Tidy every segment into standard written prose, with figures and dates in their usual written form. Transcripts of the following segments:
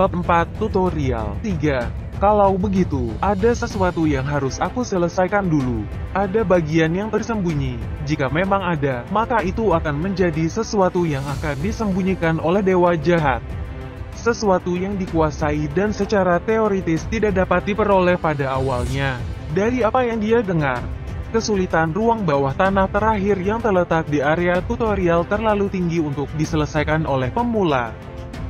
Bab 4 Tutorial 3. Kalau begitu, ada sesuatu yang harus aku selesaikan dulu. Ada bagian yang tersembunyi. Jika memang ada, maka itu akan menjadi sesuatu yang akan disembunyikan oleh dewa jahat. Sesuatu yang dikuasai dan secara teoritis tidak dapat diperoleh pada awalnya. Dari apa yang dia dengar, kesulitan ruang bawah tanah terakhir yang terletak di area tutorial terlalu tinggi untuk diselesaikan oleh pemula.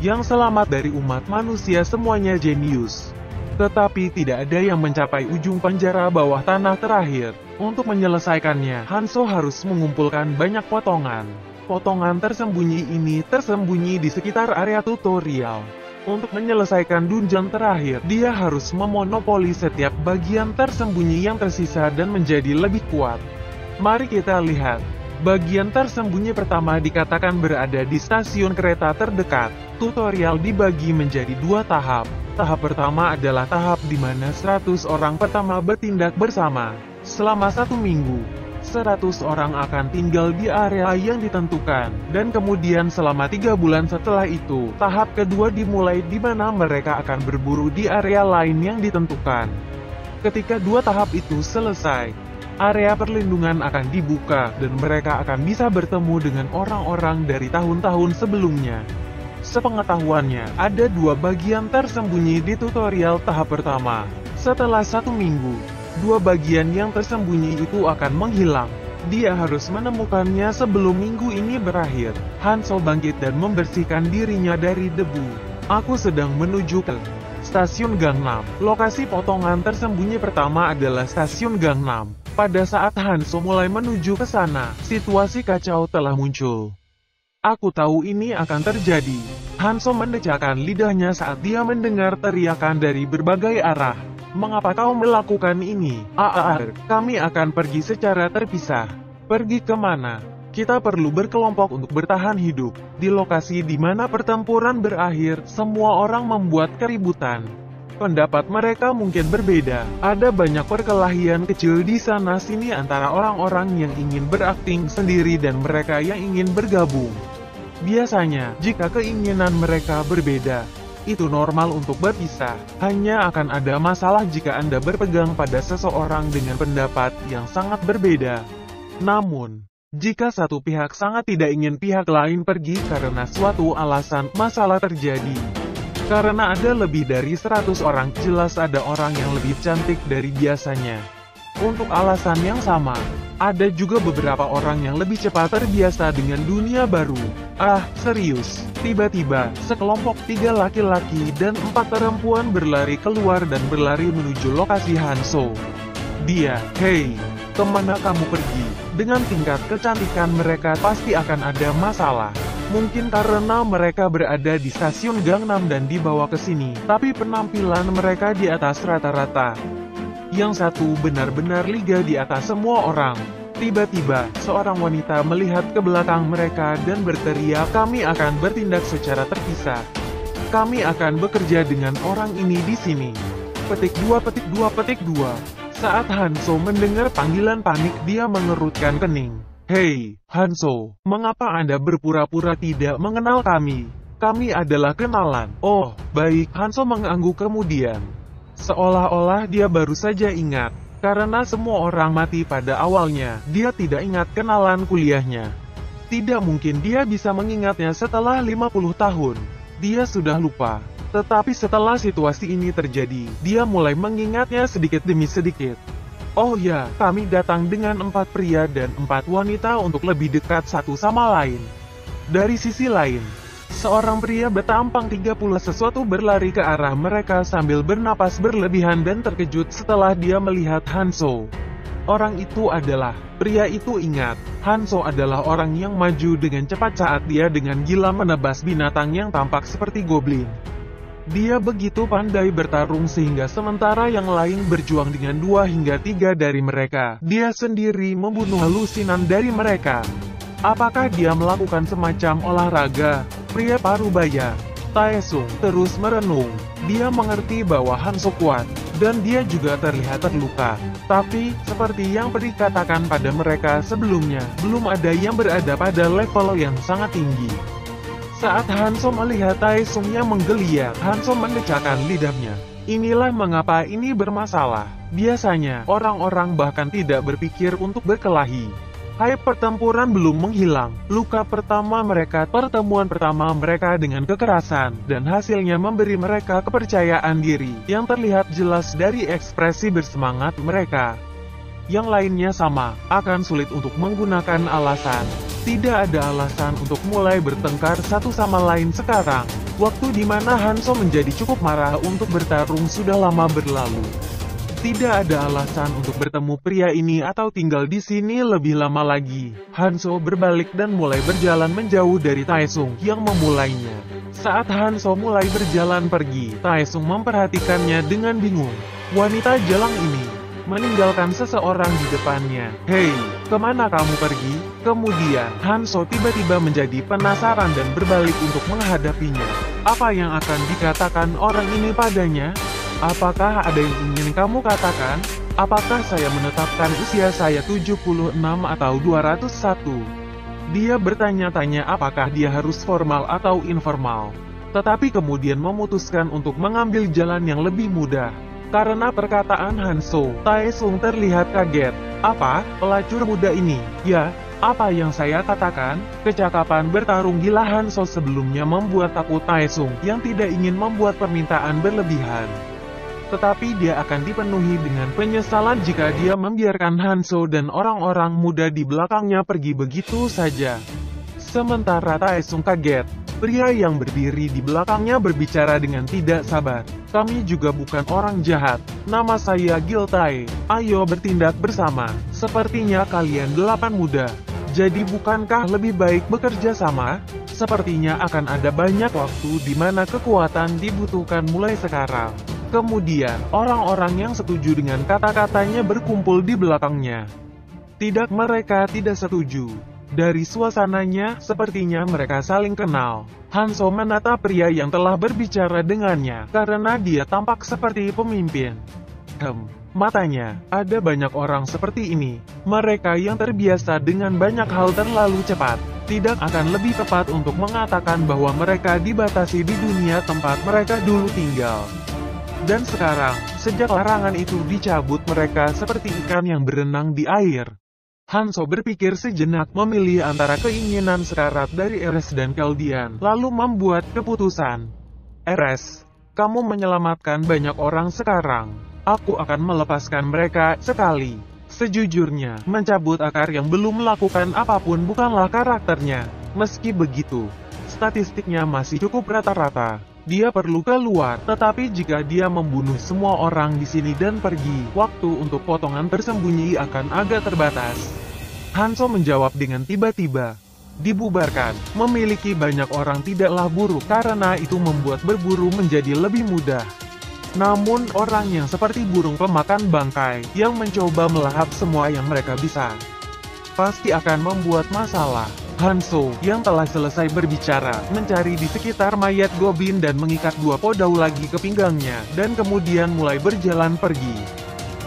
Yang selamat dari umat manusia semuanya jenius. Tetapi tidak ada yang mencapai ujung penjara bawah tanah terakhir. Untuk menyelesaikannya, Hanzo harus mengumpulkan banyak potongan. Potongan tersembunyi ini tersembunyi di sekitar area tutorial. Untuk menyelesaikan dungeon terakhir, dia harus memonopoli setiap bagian tersembunyi yang tersisa dan menjadi lebih kuat. Mari kita lihat. Bagian tersembunyi pertama dikatakan berada di stasiun kereta terdekat. Tutorial dibagi menjadi dua tahap. Tahap pertama adalah tahap di mana 100 orang pertama bertindak bersama. Selama 1 minggu, 100 orang akan tinggal di area yang ditentukan. Dan kemudian selama 3 bulan setelah itu, tahap kedua dimulai di mana mereka akan berburu di area lain yang ditentukan. Ketika dua tahap itu selesai, area perlindungan akan dibuka, dan mereka akan bisa bertemu dengan orang-orang dari tahun-tahun sebelumnya. Sepengetahuannya, ada 2 bagian tersembunyi di tutorial tahap pertama. Setelah 1 minggu, 2 bagian yang tersembunyi itu akan menghilang. Dia harus menemukannya sebelum minggu ini berakhir. Hanzo bangkit dan membersihkan dirinya dari debu. Aku sedang menuju ke Stasiun Gangnam. Lokasi potongan tersembunyi pertama adalah Stasiun Gangnam. Pada saat Hanzo mulai menuju ke sana, situasi kacau telah muncul. Aku tahu ini akan terjadi. Hanzo mendecakkan lidahnya saat dia mendengar teriakan dari berbagai arah. Mengapa kau melakukan ini? Kami akan pergi secara terpisah. Pergi kemana? Kita perlu berkelompok untuk bertahan hidup. Di lokasi di mana pertempuran berakhir, semua orang membuat keributan. Pendapat mereka mungkin berbeda. Ada banyak perkelahian kecil di sana-sini antara orang-orang yang ingin berakting sendiri dan mereka yang ingin bergabung. Biasanya, jika keinginan mereka berbeda, itu normal untuk berpisah. Hanya akan ada masalah jika Anda berpegang pada seseorang dengan pendapat yang sangat berbeda. Namun, jika satu pihak sangat tidak ingin pihak lain pergi karena suatu alasan, masalah terjadi. Karena ada lebih dari 100 orang, jelas ada orang yang lebih cantik dari biasanya. Untuk alasan yang sama, ada juga beberapa orang yang lebih cepat terbiasa dengan dunia baru. Serius. Tiba-tiba, sekelompok 3 laki-laki dan 4 perempuan berlari keluar dan berlari menuju lokasi Hanzo. Hei, kemana kamu pergi? Dengan tingkat kecantikan mereka pasti akan ada masalah. Mungkin karena mereka berada di stasiun Gangnam dan dibawa ke sini, tapi penampilan mereka di atas rata-rata. Yang satu benar-benar liga di atas semua orang. Tiba-tiba, seorang wanita melihat ke belakang mereka dan berteriak, "Kami akan bertindak secara terpisah. Kami akan bekerja dengan orang ini di sini." Petik 2. Saat Hanzo mendengar panggilan panik, dia mengerutkan kening. "Hei, Hanzo, mengapa Anda berpura-pura tidak mengenal kami? Kami adalah kenalan." "Oh, baik," Hanzo mengangguk kemudian. Seolah-olah dia baru saja ingat. Karena semua orang mati pada awalnya, dia tidak ingat kenalan kuliahnya. Tidak mungkin dia bisa mengingatnya setelah 50 tahun. Dia sudah lupa. Tetapi setelah situasi ini terjadi, dia mulai mengingatnya sedikit demi sedikit. "Oh ya, kami datang dengan 4 pria dan 4 wanita untuk lebih dekat satu sama lain." Dari sisi lain, seorang pria bertampang 30 sesuatu berlari ke arah mereka sambil bernapas berlebihan dan terkejut setelah dia melihat Hanzo. Orang itu adalah, pria itu ingat, Hanzo adalah orang yang maju dengan cepat saat dia dengan gila menebas binatang yang tampak seperti goblin. Dia begitu pandai bertarung sehingga sementara yang lain berjuang dengan 2 hingga 3 dari mereka, dia sendiri membunuh halusinan dari mereka. Apakah dia melakukan semacam olahraga? Pria parubaya, Taesung, terus merenung. Dia mengerti bahwa Hanzo kuat, dan dia juga terlihat terluka. Tapi, seperti yang pernah dikatakan pada mereka sebelumnya, belum ada yang berada pada level yang sangat tinggi. Saat Hanso melihat Taesung yang menggeliat, Hanso mendecakkan lidahnya. Inilah mengapa ini bermasalah. Biasanya, orang-orang bahkan tidak berpikir untuk berkelahi. Hai, pertempuran belum menghilang. Pertemuan pertama mereka dengan kekerasan, dan hasilnya memberi mereka kepercayaan diri, yang terlihat jelas dari ekspresi bersemangat mereka. Yang lainnya sama, akan sulit untuk menggunakan alasan. Tidak ada alasan untuk mulai bertengkar satu sama lain sekarang. Waktu di mana Hanso menjadi cukup marah untuk bertarung sudah lama berlalu. Tidak ada alasan untuk bertemu pria ini atau tinggal di sini lebih lama lagi. Hanso berbalik dan mulai berjalan menjauh dari Taesung yang memulainya. Saat Hanso mulai berjalan pergi, Taesung memperhatikannya dengan bingung. Wanita jalang ini meninggalkan seseorang di depannya. Hei, kemana kamu pergi? Kemudian, Hanso tiba-tiba menjadi penasaran dan berbalik untuk menghadapinya. Apa yang akan dikatakan orang ini padanya? Apakah ada yang ingin kamu katakan? Apakah saya menetapkan usia saya 76 atau 201? Dia bertanya-tanya apakah dia harus formal atau informal. Tetapi kemudian memutuskan untuk mengambil jalan yang lebih mudah. Karena perkataan Hanso, Taesung terlihat kaget. Apa? Pelacur muda ini? Ya, apa yang saya katakan? Kecakapan bertarung gila Hanso sebelumnya membuat takut Taesung yang tidak ingin membuat permintaan berlebihan. Tetapi dia akan dipenuhi dengan penyesalan jika dia membiarkan Hanso dan orang-orang muda di belakangnya pergi begitu saja. Sementara Taesung kaget, pria yang berdiri di belakangnya berbicara dengan tidak sabar. Kami juga bukan orang jahat. Nama saya Giltae. Ayo bertindak bersama. Sepertinya kalian 8 muda. Jadi bukankah lebih baik bekerja sama? Sepertinya akan ada banyak waktu di mana kekuatan dibutuhkan mulai sekarang. Kemudian, orang-orang yang setuju dengan kata-katanya berkumpul di belakangnya. Tidak, mereka tidak setuju. Dari suasananya, sepertinya mereka saling kenal. Hanso menatap pria yang telah berbicara dengannya, karena dia tampak seperti pemimpin. Matanya, ada banyak orang seperti ini. Mereka yang terbiasa dengan banyak hal terlalu cepat. Tidak akan lebih tepat untuk mengatakan bahwa mereka dibatasi di dunia tempat mereka dulu tinggal. Dan sekarang, sejak larangan itu dicabut mereka seperti ikan yang berenang di air. Hanso berpikir sejenak memilih antara keinginan sekarat dari Eres dan Keldian, lalu membuat keputusan. Eres, kamu menyelamatkan banyak orang sekarang. Aku akan melepaskan mereka sekali. Sejujurnya, mencabut akar yang belum melakukan apapun bukanlah karakternya. Meski begitu, statistiknya masih cukup rata-rata. Dia perlu keluar, tetapi jika dia membunuh semua orang di sini dan pergi, waktu untuk potongan tersembunyi akan agak terbatas. Hanso menjawab dengan tiba-tiba. Dibubarkan, memiliki banyak orang tidaklah buruk karena itu membuat berburu menjadi lebih mudah. Namun orang yang seperti burung pemakan bangkai, yang mencoba melahap semua yang mereka bisa, pasti akan membuat masalah. Hanso, yang telah selesai berbicara, mencari di sekitar mayat goblin dan mengikat 2 podau lagi ke pinggangnya, dan kemudian mulai berjalan pergi.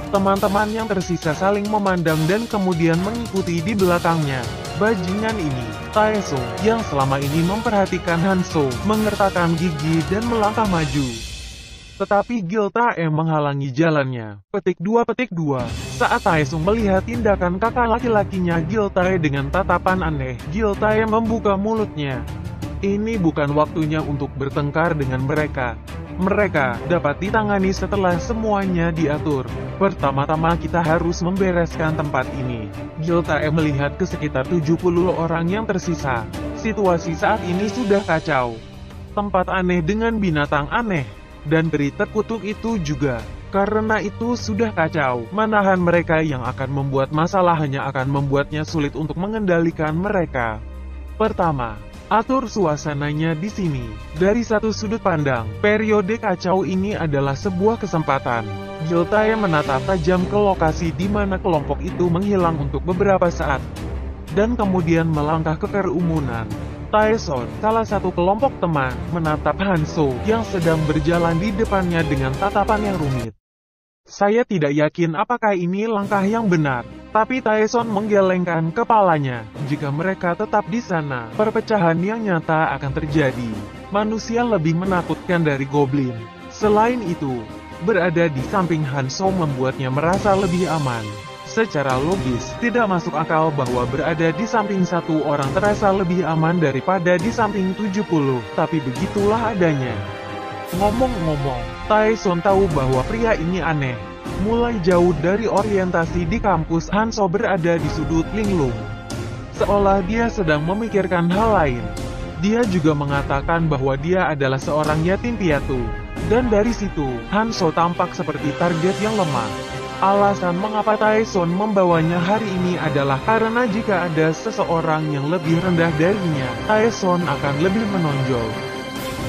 Teman-teman yang tersisa saling memandang dan kemudian mengikuti di belakangnya. Bajingan ini, Taesung, yang selama ini memperhatikan Hanso, mengertakkan gigi dan melangkah maju. Tetapi Giltae menghalangi jalannya. Petik 2. Saat Taesung melihat tindakan kakak laki-lakinya Giltae dengan tatapan aneh, Giltae membuka mulutnya. Ini bukan waktunya untuk bertengkar dengan mereka. Mereka dapat ditangani setelah semuanya diatur. Pertama-tama kita harus membereskan tempat ini. Giltae melihat ke sekitar 70 orang yang tersisa. Situasi saat ini sudah kacau. Tempat aneh dengan binatang aneh. Dan peri terkutuk itu juga. Karena itu sudah kacau, menahan mereka yang akan membuat masalah hanya akan membuatnya sulit untuk mengendalikan mereka. Pertama, atur suasananya di sini. Dari satu sudut pandang, periode kacau ini adalah sebuah kesempatan. Giltae menatap tajam ke lokasi di mana kelompok itu menghilang untuk beberapa saat. Dan kemudian melangkah ke kerumunan. Taeson, salah satu kelompok teman, menatap Hanso yang sedang berjalan di depannya dengan tatapan yang rumit. Saya tidak yakin apakah ini langkah yang benar. Tapi Taeson menggelengkan kepalanya. Jika mereka tetap di sana, perpecahan yang nyata akan terjadi. Manusia lebih menakutkan dari goblin. Selain itu, berada di samping Hanzo membuatnya merasa lebih aman. Secara logis, tidak masuk akal bahwa berada di samping satu orang terasa lebih aman daripada di samping 70, tapi begitulah adanya. Ngomong-ngomong, Taeson tahu bahwa pria ini aneh. Mulai jauh dari orientasi di kampus, Hanzo berada di sudut linglung. Seolah dia sedang memikirkan hal lain. Dia juga mengatakan bahwa dia adalah seorang yatim piatu. Dan dari situ, Hanzo tampak seperti target yang lemah. Alasan mengapa Taeson membawanya hari ini adalah karena jika ada seseorang yang lebih rendah darinya, Taeson akan lebih menonjol.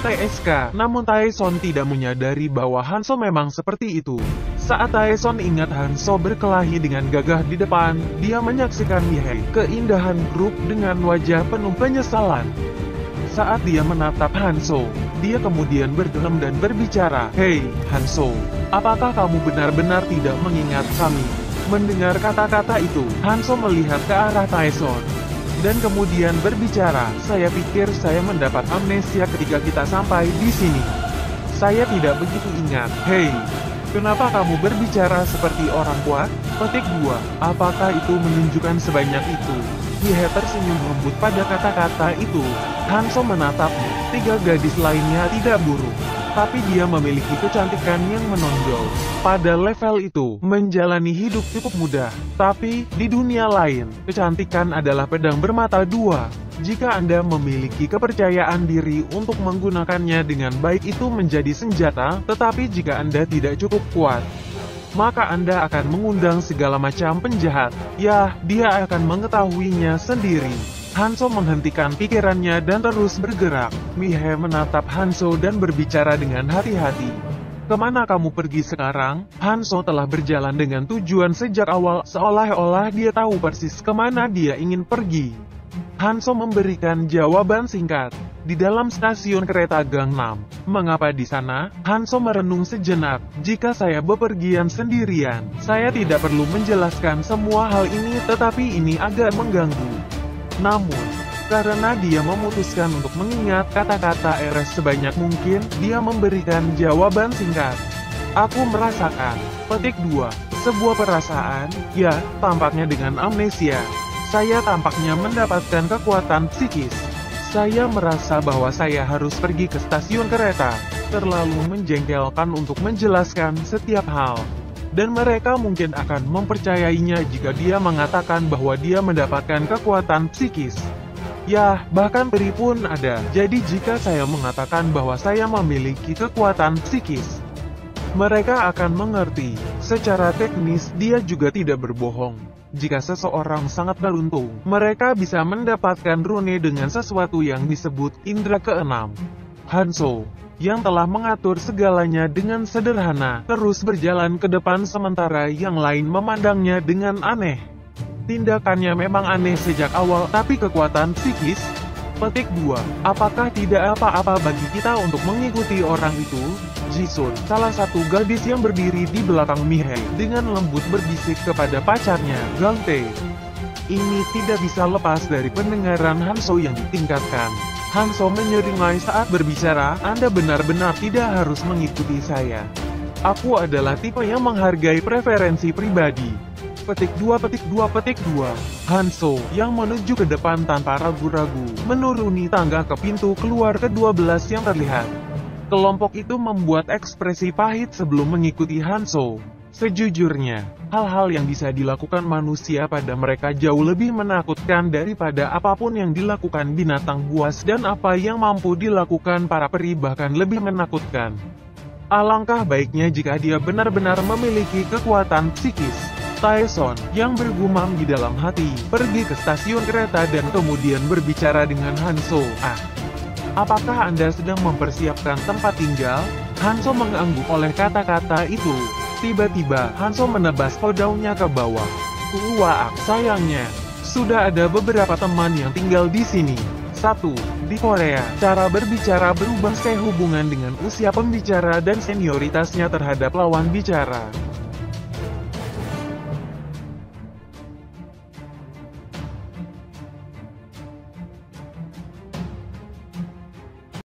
TSK, namun Taeson tidak menyadari bahwa Hanzo memang seperti itu. Saat Taeson ingat Hanzo berkelahi dengan gagah di depan, dia menyaksikan Mihei, keindahan grup dengan wajah penuh penyesalan. Saat dia menatap Hanzo, dia kemudian bergelem dan berbicara, "Hei, Hanzo, apakah kamu benar-benar tidak mengingat kami?" Mendengar kata-kata itu, Hanzo melihat ke arah Taeson. Dan kemudian berbicara, "Saya pikir saya mendapat amnesia ketika kita sampai di sini. Saya tidak begitu ingat." "Hei, kenapa kamu berbicara seperti orang kuat?" Petik 2. Apakah itu menunjukkan sebanyak itu? Mihei tersenyum lembut pada kata-kata itu. Hanzo menatapnya. 3 gadis lainnya tidak buruk, tapi dia memiliki kecantikan yang menonjol. Pada level itu, menjalani hidup cukup mudah. Tapi, di dunia lain, kecantikan adalah pedang bermata dua. Jika Anda memiliki kepercayaan diri untuk menggunakannya dengan baik, itu menjadi senjata, tetapi jika Anda tidak cukup kuat, maka Anda akan mengundang segala macam penjahat. Ya, dia akan mengetahuinya sendiri. Hanzo menghentikan pikirannya dan terus bergerak. Mihei menatap Hanzo dan berbicara dengan hati-hati. "Kemana kamu pergi sekarang?" Hanzo telah berjalan dengan tujuan sejak awal, seolah-olah dia tahu persis kemana dia ingin pergi. Hanzo memberikan jawaban singkat. "Di dalam stasiun kereta Gangnam." "Mengapa di sana?" Hanzo merenung sejenak. "Jika saya bepergian sendirian, saya tidak perlu menjelaskan semua hal ini, tetapi ini agak mengganggu." Namun, karena dia memutuskan untuk mengingat kata-kata Eres sebanyak mungkin, dia memberikan jawaban singkat. "Aku merasakan." Petik 2. Sebuah perasaan, ya, tampaknya dengan amnesia. "Saya tampaknya mendapatkan kekuatan psikis. Saya merasa bahwa saya harus pergi ke stasiun kereta." Terlalu menjengkelkan untuk menjelaskan setiap hal. Dan mereka mungkin akan mempercayainya jika dia mengatakan bahwa dia mendapatkan kekuatan psikis. Ya, bahkan peri pun ada. Jadi jika saya mengatakan bahwa saya memiliki kekuatan psikis, mereka akan mengerti. Secara teknis, dia juga tidak berbohong. Jika seseorang sangat beruntung, mereka bisa mendapatkan rune dengan sesuatu yang disebut indera keenam. Hanzo, yang telah mengatur segalanya dengan sederhana, terus berjalan ke depan sementara yang lain memandangnya dengan aneh. Tindakannya memang aneh sejak awal, tapi kekuatan psikis? Petik 2. Apakah tidak apa-apa bagi kita untuk mengikuti orang itu? Jisun, salah satu gadis yang berdiri di belakang Mihei, dengan lembut berbisik kepada pacarnya, Gangtae. Ini tidak bisa lepas dari pendengaran Hanzo yang ditingkatkan. Hanzo menyeringai saat berbicara, "Anda benar-benar tidak harus mengikuti saya. Aku adalah tipe yang menghargai preferensi pribadi." Petik 2. Hanzo, yang menuju ke depan tanpa ragu-ragu, menuruni tangga ke pintu keluar ke-12 yang terlihat. Kelompok itu membuat ekspresi pahit sebelum mengikuti Hanzo. Sejujurnya, hal-hal yang bisa dilakukan manusia pada mereka jauh lebih menakutkan daripada apapun yang dilakukan binatang buas, dan apa yang mampu dilakukan para peri bahkan lebih menakutkan. Alangkah baiknya jika dia benar-benar memiliki kekuatan psikis. Taeson, yang bergumam di dalam hati, pergi ke stasiun kereta dan kemudian berbicara dengan Hanzo. Apakah Anda sedang mempersiapkan tempat tinggal?" Hanzo mengangguk oleh kata-kata itu. Tiba-tiba, Hanzo menebas kodaunya ke bawah. "Wah, sayangnya, sudah ada beberapa teman yang tinggal di sini." 1. Di Korea, cara berbicara berubah sehubungan dengan usia pembicara dan senioritasnya terhadap lawan bicara.